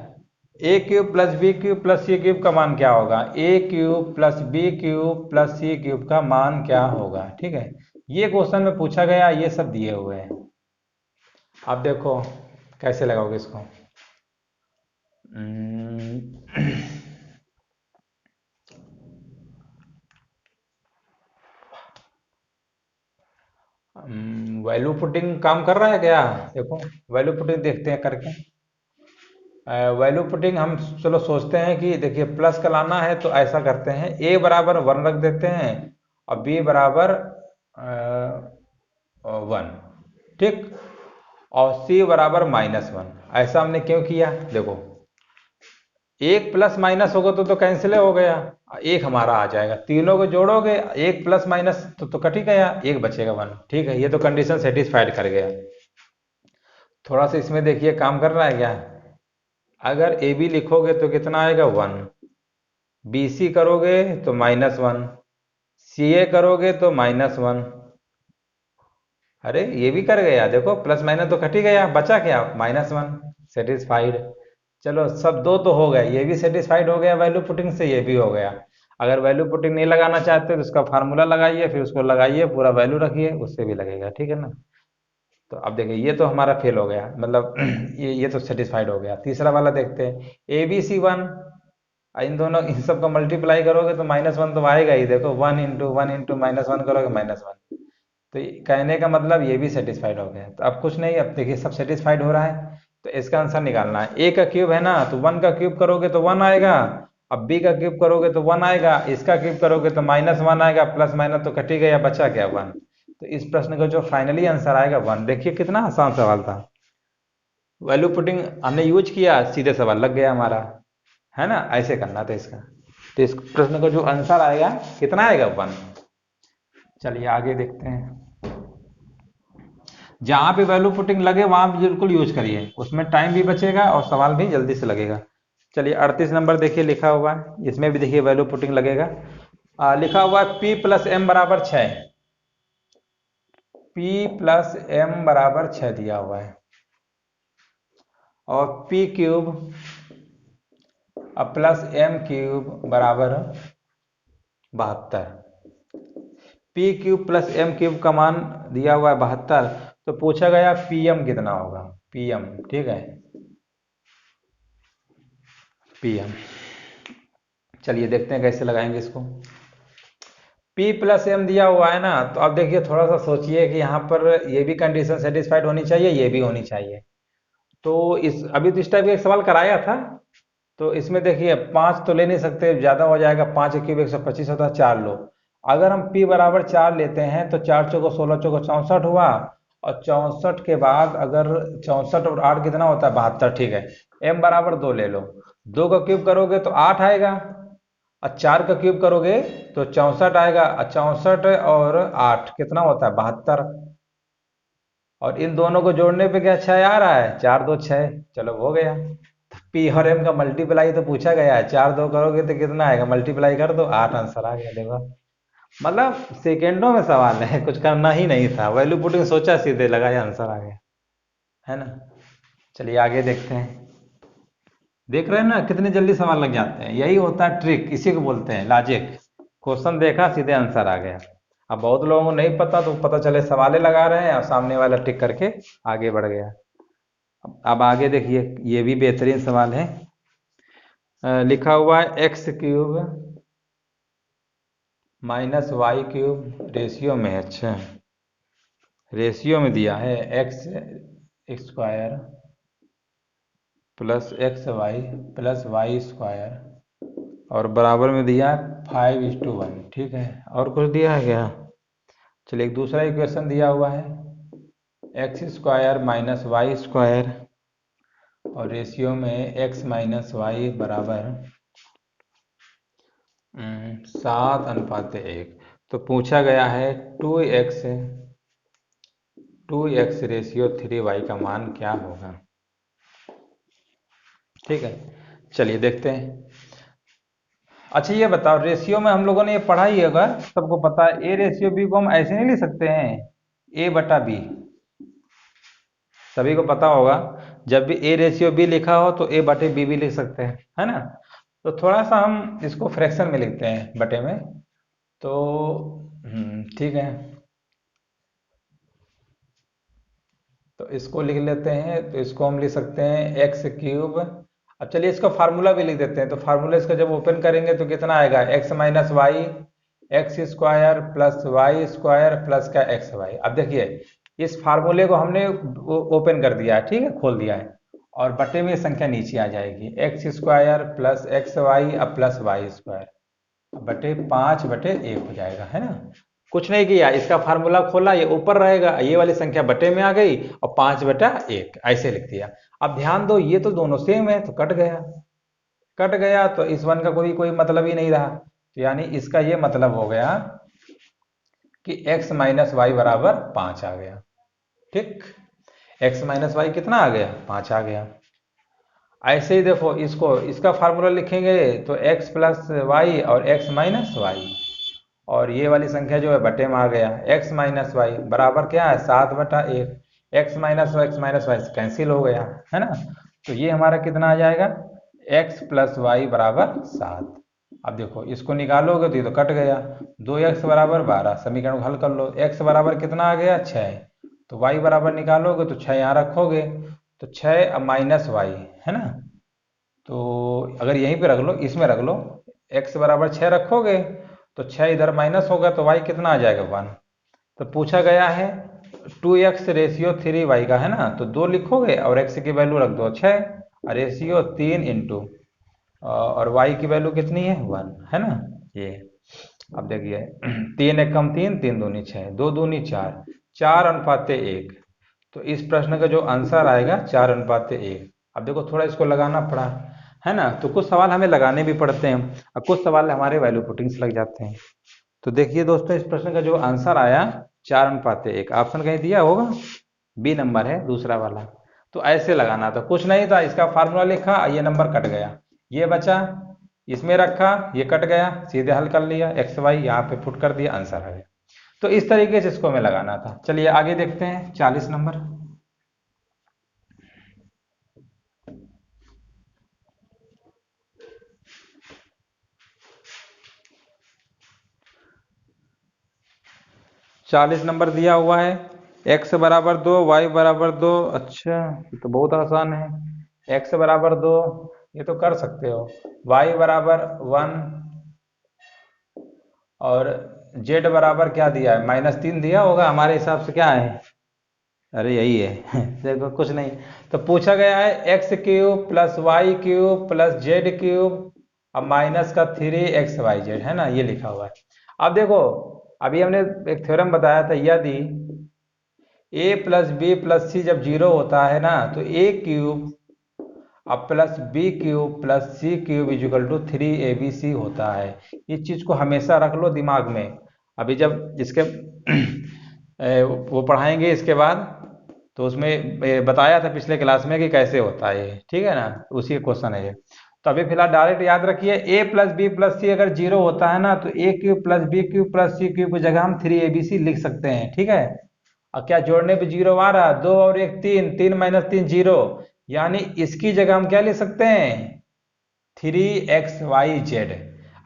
A cube + B cube + C cube का मान क्या होगा, ए क्यूब + बी क्यूब + सी क्यूब का मान क्या होगा, ठीक है, ये क्वेश्चन में पूछा गया, ये सब दिए हुए हैं। अब देखो कैसे लगाओगे इसको, वैल्यू पुटिंग काम कर रहा है क्या? देखो वैल्यू पुटिंग देखते हैं करके। वैल्यू पुटिंग हम चलो सोचते हैं कि देखिए प्लस का लाना है तो ऐसा करते हैं, ए बराबर 1 रख देते हैं और बी बराबर 1, ठीक, और सी बराबर -1। ऐसा हमने क्यों किया? देखो एक प्लस माइनस होगा तो कैंसिल हो गया, एक हमारा आ जाएगा, तीनों को जोड़ोगे एक प्लस माइनस तो कट ही गया, एक बचेगा 1, ठीक है, ये तो कंडीशन सेटिस्फाइड कर गया। थोड़ा सा इसमें देखिए काम कर रहा है क्या? अगर ए बी लिखोगे तो कितना आएगा 1, बी सी करोगे तो -1, सी ए करोगे तो -1। अरे ये भी कर गया, देखो प्लस माइनस तो कट ही गया, बचा क्या? -1, सेटिस्फाइड। चलो सब दो तो हो गए, ये भी सेटिस्फाइड हो गया वैल्यू पुटिंग से, ये भी हो गया। अगर वैल्यू पुटिंग नहीं लगाना चाहते तो उसका फार्मूला लगाइए, फिर उसको लगाइए, पूरा वैल्यू रखिए, उससे भी लगेगा, ठीक है ना। तो अब देखिए ये तो हमारा फेल हो गया, मतलब ये तो सेटिस्फाइड हो गया। तीसरा वाला देखते हैं, ए बी सी 1, इन दोनों इन सब का मल्टीप्लाई करोगे तो -1 तो आएगा ही, देखो 1 × 1 × -1 करोगे -1। तो कहने का मतलब ये भी सेटिस्फाइड हो गया। तो अब कुछ नहीं, अब देखिए सब सेटिस्फाइड हो रहा है, तो इसका आंसर निकालना है। ए का क्यूब है ना, तो 1 का क्यूब करोगे तो 1 आएगा, अब बी का क्यूब करोगे तो 1 आएगा, इसका क्यूब करोगे तो -1 आएगा, प्लस माइनस तो कट ही गया, बचा क्या? 1। तो इस प्रश्न का जो फाइनली आंसर आएगा 1। देखिए कितना आसान सवाल था, वैल्यू पुटिंग हमने यूज किया, सीधे सवाल लग गया हमारा, है ना। ऐसे करना था इसका। तो इस प्रश्न का जो आंसर आएगा कितना आएगा? 1। चलिए आगे देखते हैं। जहां पे वैल्यू पुटिंग लगे वहां भी बिल्कुल यूज करिए, उसमें टाइम भी बचेगा और सवाल भी जल्दी से लगेगा। चलिए 38 नंबर देखिए लिखा हुआ है, इसमें भी देखिए वैल्यू पुटिंग लगेगा। लिखा हुआ है P + M = 6, P + M = 6 दिया हुआ है, और P³ + M³ = 72। P³ + M³ का मान दिया हुआ है 72, तो पूछा गया PM कितना होगा, PM, ठीक है, PM। चलिए देखते हैं कैसे लगाएंगे इसको। P + M दिया हुआ है ना, तो अब देखिए थोड़ा सा सोचिए कि यहाँ पर ये भी कंडीशन सेटिस्फाइड होनी चाहिए, ये भी होनी चाहिए। तो इस अभी तो इस टाइप का एक सवाल कराया था, तो इसमें देखिए 5 तो ले नहीं सकते, ज़्यादा हो जाएगा, 5 × 125 होता है, 4 लो। अगर हम P = 4 लेते हैं तो 4 × 4 = 16, 4 × 64 हुआ, और 64 के बाद अगर 64 और 8 कितना होता है? 72, ठीक है। M = 2 ले लो, 2 का क्यूब करोगे तो 8 आएगा, और 4 का क्यूब करोगे तो 64 आएगा, और 64 और 8 कितना होता है? 72। और इन दोनों को जोड़ने पे क्या 6 आ रहा है? 4 2 6, चलो हो गया। पी और एम का मल्टीप्लाई तो पूछा गया है, 4 2 करोगे तो कितना आएगा? मल्टीप्लाई कर दो, 8 आंसर आ गया, देखो। मतलब सेकेंडों में सवाल है, कुछ करना ही नहीं था, वैल्यू पुटिंग सोचा, सीधे लगाया, आंसर आ गया, है ना। चलिए आगे देखते हैं। देख रहे हैं ना कितने जल्दी सवाल लग जाते हैं, यही होता है ट्रिक, इसी को बोलते हैं लॉजिक। क्वेश्चन देखा, सीधे आंसर आ गया। अब बहुत लोगों को नहीं पता, तो पता चले सवाले लगा रहे हैं और सामने वाला टिक करके आगे बढ़ गया। अब आगे देखिए, ये भी बेहतरीन सवाल है। लिखा हुआ है x³ - y³ रेशियो में, अच्छा रेशियो में दिया है, x² + xy + y², और बराबर में दिया 5:1, ठीक है। और कुछ दिया है क्या? चलिए एक दूसरा इक्वेशन दिया हुआ है, x² - y² और रेशियो में x - y = 7:1। तो पूछा गया है 2x रेशियो 3y का मान क्या होगा, ठीक है। चलिए देखते हैं। अच्छा ये बताओ, रेशियो में हम लोगों ने ये पढ़ा ही होगा, सबको पता है, A/B को हम ऐसे नहीं लिख सकते हैं, A/B, सभी को पता होगा। जब भी A/B लिखा हो तो A/B भी लिख सकते हैं, है ना। तो थोड़ा सा हम इसको फ्रैक्शन में लिखते हैं, बटे में, तो ठीक है, तो इसको लिख लेते हैं। तो इसको हम लिख सकते हैं x³। अब चलिए इसका फार्मूला भी लिख देते हैं, तो फार्मूला इसका जब ओपन करेंगे तो कितना आएगा? x - y x square plus y square plus का एक्स वाई। अब देखिए इस फार्मूले को हमने ओपन कर दिया है, ठीक है, खोल दिया है, और बटे में संख्या नीचे आ जाएगी, x square plus x y अब प्लस वाई स्क्वायर बटे 5/1 हो जाएगा, है ना। कुछ नहीं किया, इसका फार्मूला खोला, ये ऊपर रहेगा, ये वाली संख्या बटे में आ गई और 5/1 ऐसे लिख दिया। अब ध्यान दो ये तो दोनों सेम है तो कट गया, कट गया तो इस वन का कोई मतलब ही नहीं रहा, तो यानी इसका ये मतलब हो गया कि x माइनस वाई बराबर 5 आ गया। ठीक, x माइनस वाई कितना आ गया, 5 आ गया। ऐसे ही देखो इसको, इसका फार्मूला लिखेंगे तो x प्लस वाई और x माइनस वाई, और ये वाली संख्या जो है बटे में आ गया, x माइनस वाई बराबर क्या है 7/1, x माइनस वाई से कैंसिल हो गया, है ना। तो ये हमारा कितना आ जाएगा, x प्लस वाई बराबर 7। अब देखो इसको निकालोगे तो ये तो कट गया, 2x बराबर 12, समीकरण को हल कर लो, x बराबर कितना आ गया 6, तो y बराबर निकालोगे तो 6 यहाँ रखोगे तो 6 अब माइनस वाई, है ना। तो अगर यहीं पे रख लो, इसमें रख लो, x बराबर 6 रखोगे तो 6 इधर माइनस होगा तो y कितना आ जाएगा 1। तो पूछा गया है 2x रेशियो 3y का, है ना, तो 2 लिखोगे और x की वैल्यू रख दो 6, रेशियो 3 इंटू और y की वैल्यू कितनी है 1, है ना। ये अब देखिए 3 एक कम 3, 3 दूनी 6, 2 दूनी 4, 4:1। तो इस प्रश्न का जो आंसर आएगा 4:1। अब देखो थोड़ा इसको लगाना पड़ा, है ना, तो कुछ सवाल हमें लगाने भी पड़ते हैं और कुछ सवाल हमारे वैल्यू पुटिंग से लग जाते हैं। तो देखिए दोस्तों इस प्रश्न का जो आंसर आया 4:1, ऑप्शन कहीं दिया होगा, बी नंबर है दूसरा वाला। तो ऐसे लगाना था, कुछ नहीं था, इसका फार्मूला लिखा, ये नंबर कट गया, ये बचा, इसमें रखा, ये कट गया, सीधे हल कर लिया, एक्स वाई यहाँ पे पुट कर दिया, आंसर आ गया। तो इस तरीके से इसको हमें लगाना था। चलिए आगे देखते हैं 40 नंबर। चालीस नंबर दिया हुआ है, x बराबर 2, y बराबर 2। अच्छा ये तो बहुत आसान है, x बराबर 2 ये तो कर सकते हो, y बराबर 1 और z बराबर क्या दिया है, -3 दिया होगा हमारे हिसाब से, क्या है, अरे यही है देखो कुछ नहीं, तो पूछा गया है x³ plus y³ plus z³ अब माइनस का 3xyz, है ना, ये लिखा हुआ है। अब देखो अभी हमने एक थ्योरम बताया था, यदि a प्लस बी प्लस सी जब 0 होता है ना, तो a³ अब plus b³ plus c³ equal to 3abc होता है। इस चीज को हमेशा रख लो दिमाग में। अभी जब इसके वो पढ़ाएंगे इसके बाद, तो उसमें बताया था पिछले क्लास में कि कैसे होता है, ठीक है ना, उसी क्वेश्चन है ये। तो अभी फिलहाल डायरेक्ट याद रखिए, a plus B plus C अगर 0 होता है ना, तो a³ plus b³ plus c³ की जगह हम 3abc लिख सकते हैं, ठीक है। और क्या जोड़ने पे 0 आ रहा, 2 और 1 3, 3 माइनस 3 0, यानी इसकी जगह हम क्या लिख सकते हैं 3xyz।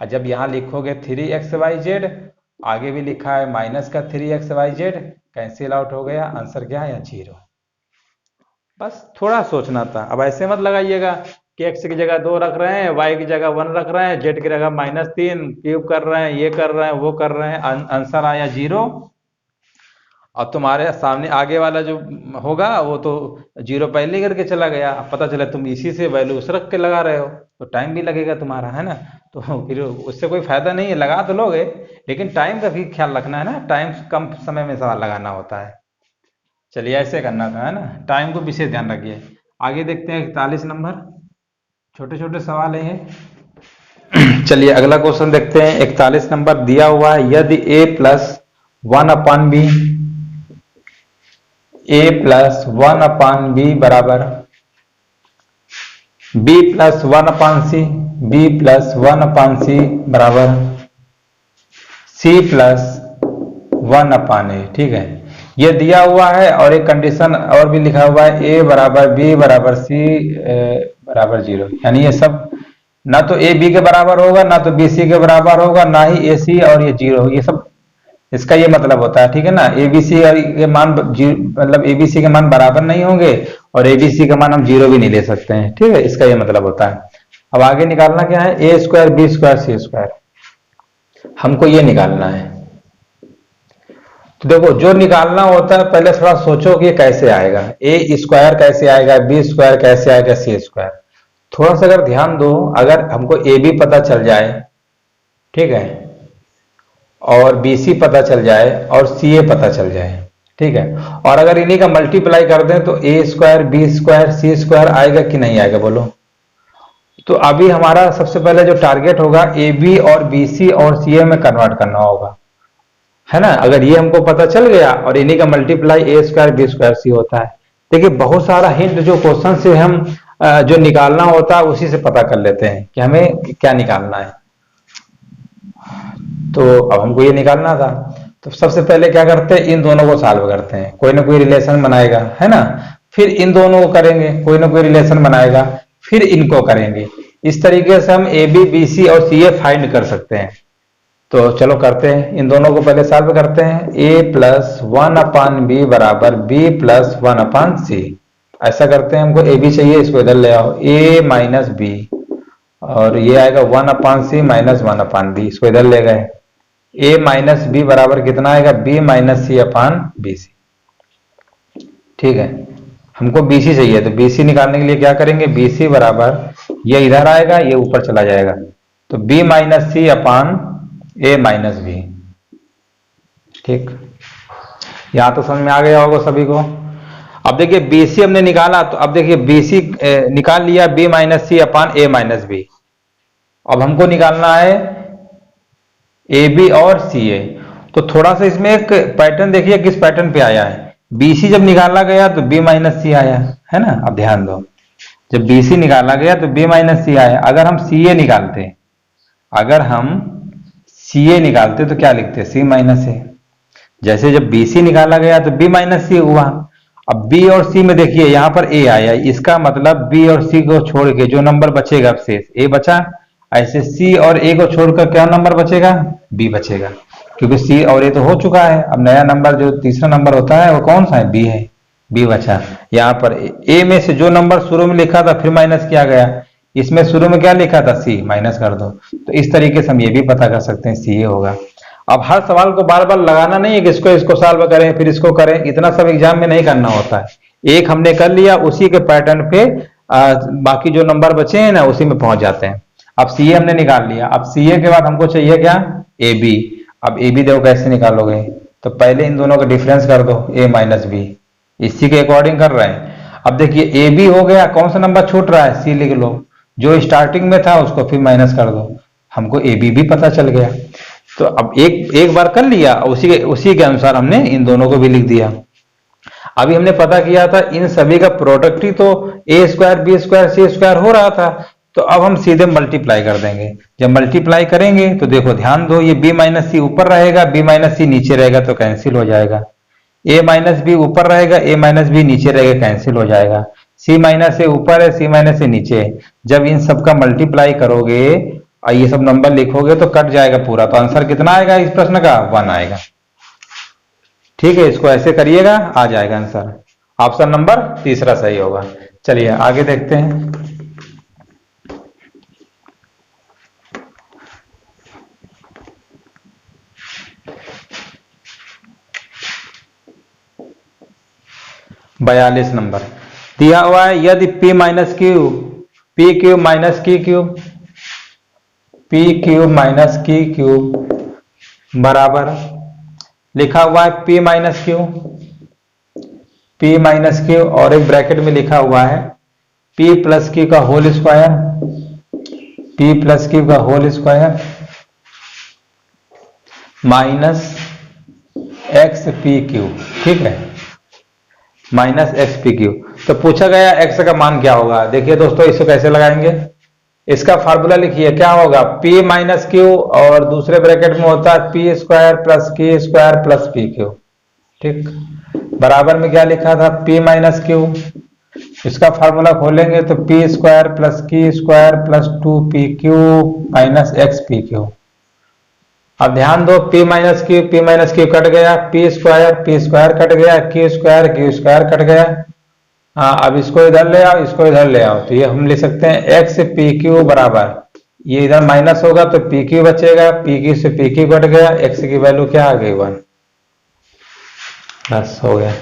और जब यहाँ लिखोगे 3xyz, आगे भी लिखा है माइनस का 3xyz, कैंसिल आउट हो गया, आंसर क्या है 0। बस थोड़ा सोचना था। अब ऐसे मत लगाइएगा कि x की जगह 2 रख रहे हैं, y की जगह 1 रख रहे हैं, z की जगह -3 क्यूब कर रहे हैं, ये कर रहे हैं, वो कर रहे हैं, आंसर आया 0। और तुम्हारे सामने आगे वाला जो होगा वो तो 0 पहले करके चला गया, अब पता चला तुम इसी से वैल्यू उस रख के लगा रहे हो, तो टाइम भी लगेगा तुम्हारा, है ना। तो फिर उससे कोई फायदा नहीं है, लगा तो लोगे लेकिन टाइम का भी ख्याल रखना है ना, टाइम कम समय में सवाल लगाना होता है। चलिए ऐसे करना था, है ना, टाइम को विशेष ध्यान रखिए। आगे देखते हैं 41 नंबर, छोटे छोटे सवाल है। चलिए अगला क्वेश्चन देखते हैं। 41 नंबर दिया हुआ है, यदि a प्लस 1/b बराबर b plus 1/c, b plus 1/c बराबर c प्लस 1/a, ठीक है, ये दिया हुआ है। और एक कंडीशन और भी लिखा हुआ है, a बराबर b बराबर c बराबर 0, यानी ये सब ना तो a b के बराबर होगा, ना तो b c के बराबर होगा, ना ही a c और ये 0, ये सब इसका ये मतलब होता है, ठीक है ना। ABC और के मान मतलब ABC के मान बराबर नहीं होंगे और ABC का मान हम 0 भी नहीं ले सकते हैं, ठीक है, इसका ये मतलब होता है। अब आगे निकालना क्या है, a² b² c²। हमको ये निकालना है। तो देखो जो निकालना होता है पहले थोड़ा सोचो कि ये कैसे आएगा, ए स्क्वायर कैसे आएगा, बी स्क्वायर कैसे आएगा, सी स्क्वायर। थोड़ा सा अगर ध्यान दो, अगर हमको ए बी पता चल जाए, ठीक है, और बी सी पता चल जाए और सी ए पता चल जाए, ठीक है, और अगर इन्हीं का मल्टीप्लाई कर दें तो ए स्क्वायर बी स्क्वायर सी स्क्वायर आएगा कि नहीं आएगा बोलो। तो अभी हमारा सबसे पहले जो टारगेट होगा ए बी और बी सी और सी ए में कन्वर्ट करना होगा, है ना। अगर ये हमको पता चल गया और इन्हीं का मल्टीप्लाई ए स्क्वायर बी स्क्वायर सी होता है। देखिए बहुत सारा हिंट जो क्वेश्चन से हम जो निकालना होता है उसी से पता कर लेते हैं कि हमें क्या निकालना है। तो अब हमको ये निकालना था, तो सबसे पहले क्या करते हैं, इन दोनों को सॉल्व करते हैं, कोई ना कोई रिलेशन बनाएगा, है ना, फिर इन दोनों को करेंगे, कोई ना कोई रिलेशन बनाएगा, फिर इनको करेंगे। इस तरीके से हम ए बी बी सी और सी ए फाइंड कर सकते हैं। तो चलो करते हैं, इन दोनों को पहले सॉल्व करते हैं। ए प्लस वन अपान बी बराबर बी प्लस वन अपान सी। ऐसा करते हैं, हमको ए बी चाहिए, इसको इधर ले आओ, ए माइनस बी, और ये आएगा वन अपान सी माइनस वन अपान बी, इसको इधर ले गए। ए माइनस बी बराबर कितना आएगा, बी माइनस सी अपान बी सी, ठीक है। हमको बी सी चाहिए, तो बी सी निकालने के लिए क्या करेंगे, बी सी बराबर ये इधर आएगा, ये ऊपर चला जाएगा, तो बी माइनस सी अपान ए माइनस बी, ठीक। यहां तो समझ में आ गया होगा सभी को। अब देखिए बीसी हमने निकाला, तो अब देखिए बीसी निकाल लिया, बी माइनस सी अपान ए माइनस बी। अब हमको निकालना है ए बी और सी ए। तो थोड़ा सा इसमें एक पैटर्न देखिए किस पैटर्न पे आया है। बीसी जब निकाला गया तो बी माइनस सी आया, है ना। अब ध्यान दो, जब बीसी निकाला गया तो बी माइनस सी आया। अगर हम सी ए निकालते, अगर हम सी ए निकालते तो क्या लिखते, सी माइनस ए। जैसे जब बीसी निकाला गया तो बी माइनस सी हुआ। अब बी और सी में देखिए यहां पर ए आया, इसका मतलब बी और सी को छोड़ के जो नंबर बचेगा अब शेष ए बचा। ऐसे सी और ए को छोड़कर क्या नंबर बचेगा, बी बचेगा, क्योंकि सी और ए तो हो चुका है। अब नया नंबर जो तीसरा नंबर होता है वो कौन सा है, बी है, बी बचा। यहाँ पर ए में से जो नंबर शुरू में लिखा था फिर माइनस किया गया, इसमें शुरू में क्या लिखा था, सी, माइनस कर दो। तो इस तरीके से हम ये भी पता कर सकते हैं सी ए होगा। अब हर सवाल को बार बार लगाना नहीं है कि इसको सॉल्व करें फिर इसको करें, इतना सब एग्जाम में नहीं करना होता है। एक हमने कर लिया, उसी के पैटर्न पे बाकी जो नंबर बचे हैं ना उसी में पहुंच जाते हैं। अब सी ए हमने निकाल लिया, अब सी ए के बाद हमको चाहिए क्या, ए बी। अब ए बी देखो कैसे निकालोगे, तो पहले इन दोनों का डिफरेंस कर दो, ए माइनस बी, इसी के अकॉर्डिंग कर रहे हैं। अब देखिए ए बी हो गया, कौन सा नंबर छूट रहा है, सी लिख लो, जो स्टार्टिंग में था उसको फिर माइनस कर दो, हमको ए बी भी पता चल गया। तो अब एक बार कर लिया, उसी के अनुसार हमने इन दोनों को भी लिख दिया। अभी हमने पता किया था इन सभी का प्रोडक्ट ही तो ए स्क्वायर बी स्क्वायर सी स्क्वायर हो रहा था। तो अब हम सीधे मल्टीप्लाई कर देंगे। जब मल्टीप्लाई करेंगे तो देखो ध्यान दो, ये बी माइनस सी ऊपर रहेगा, बी माइनस सी नीचे रहेगा, तो कैंसिल हो जाएगा। ए माइनस बी ऊपर रहेगा, ए माइनस बी नीचे रहेगा, कैंसिल हो जाएगा। सी माइनस ए ऊपर है, सी माइनस ए नीचे है। जब इन सब का मल्टीप्लाई करोगे और ये सब नंबर लिखोगे तो कट जाएगा पूरा। तो आंसर कितना आएगा इस प्रश्न का, 1 आएगा। ठीक है, इसको ऐसे करिएगा, आ जाएगा आंसर। ऑप्शन नंबर तीसरा सही होगा। चलिए आगे देखते हैं। बयालीस नंबर दिया हुआ है, यदि P minus Q, P cube minus Q cube, P cube minus Q cube बराबर लिखा हुआ है P minus Q, P minus Q, और एक ब्रैकेट में लिखा हुआ है P प्लस क्यू का whole square, P plus Q का whole square minus X P Q. ठीक है, माइनस एक्स पी क्यू। तो पूछा गया एक्स का मान क्या होगा। देखिए दोस्तों, इसको कैसे लगाएंगे, इसका फार्मूला लिखिए, क्या होगा, P माइनस क्यू और दूसरे ब्रैकेट में होता है पी स्क्वायर प्लस की स्क्वायर प्लस पी क्यू। ठीक, बराबर में क्या लिखा था, P माइनस क्यू, इसका फार्मूला खोलेंगे तो पी स्क्वायर प्लस की square plus 2p Q minus X P Q. अब ध्यान दो, P माइनस क्यू कट गया, पी स्क्वायर कट गया, क्यू स्क्वायर कट गया। हाँ, अब इसको इधर ले आओ, इसको इधर ले आओ, तो ये हम ले सकते हैं एक्स पी क्यू बराबर ये इधर माइनस होगा तो पी क्यू बचेगा, पी क्यू से पी क्यू कट गया, एक्स की वैल्यू क्या आ गई 1, बस हो गया।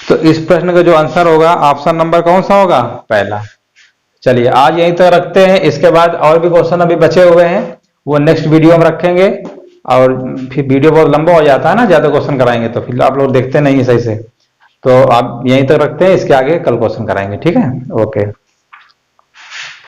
तो इस प्रश्न का जो आंसर होगा ऑप्शन नंबर कौन सा होगा, पहला। चलिए आज यहीं तक रखते हैं, इसके बाद और भी क्वेश्चन अभी बचे हुए हैं, वो नेक्स्ट वीडियो में रखेंगे। और फिर वीडियो बहुत लंबा हो जाता है ना, ज्यादा क्वेश्चन कराएंगे तो फिर आप लोग देखते नहीं सही से, तो आप यहीं तक रखते हैं, इसके आगे कल क्वेश्चन कराएंगे, ठीक है, ओके।